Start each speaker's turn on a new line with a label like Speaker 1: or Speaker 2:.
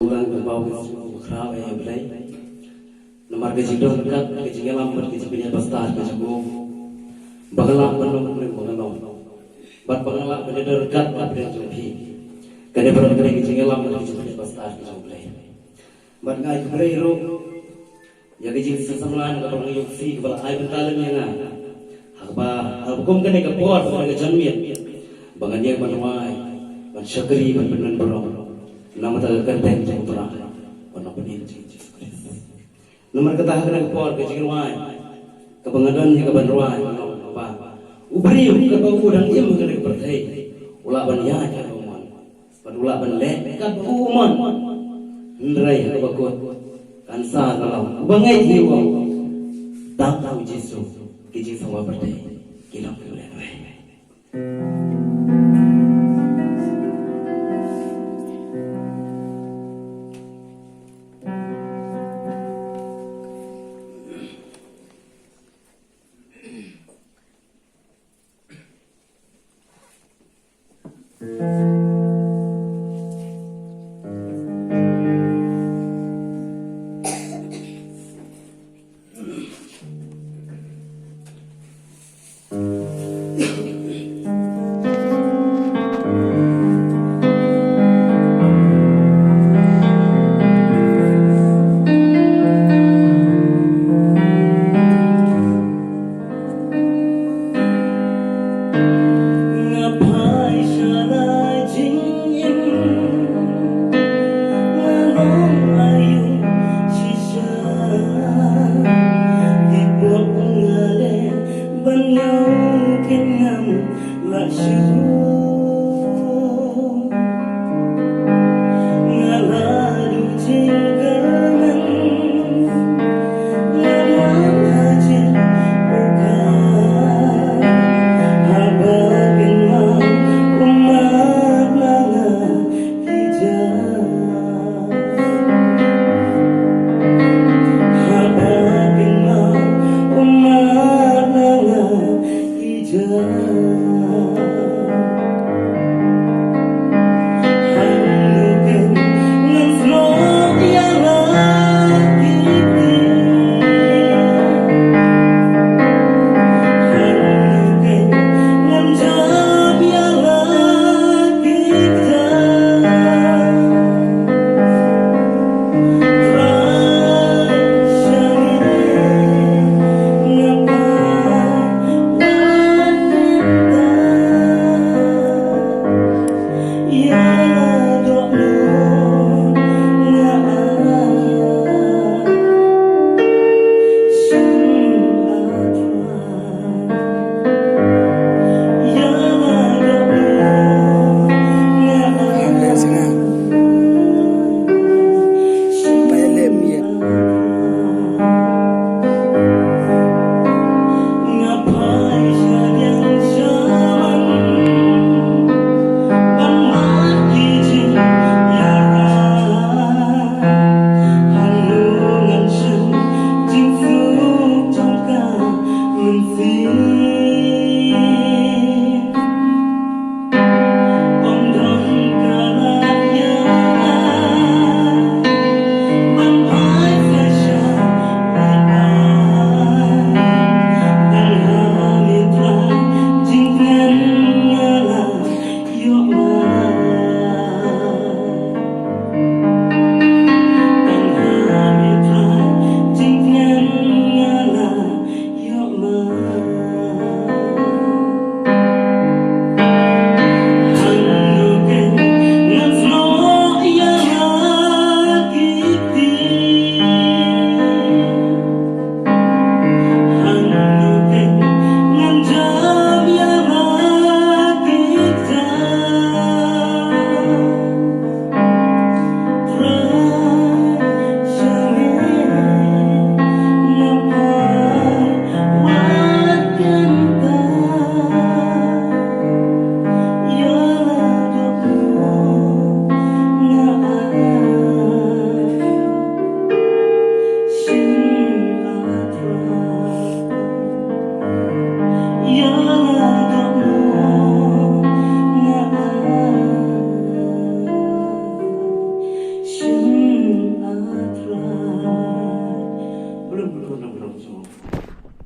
Speaker 1: Ulang berbau kerau yang belai. Nomor kejidor dekat kejigelam berkejipinya pastar kejigo. Bangalak penuh bangalong. Bat bangalak kejidor dekat berkejipinya jumpi. Kene berkejipinya kejigelam berkejipinya pastar kejigo. Bat ngai keberai ro. Ya kejing sesamlan kapal ngayuksi kapal ay bentalan yang ngah. Hakba hukum kene kapor pada kejanmiat. Bangan dia rwai, ban syakri ban benan borong. Nama tak kerteng jeng terang. Warna penin jeng nomor ketah kena kapor kejing rwai. Kepengaduan yang kapan rwai apa? Ubri kebau dan im kena kepertai. Ulah ban ya kan uman. Ban ulah ban lek kan uman. Ndrai kebakut. Kansa kalau bangai jiwa tak tahu Yesus kejing sama berdaya kilau boleh doai. menang semua.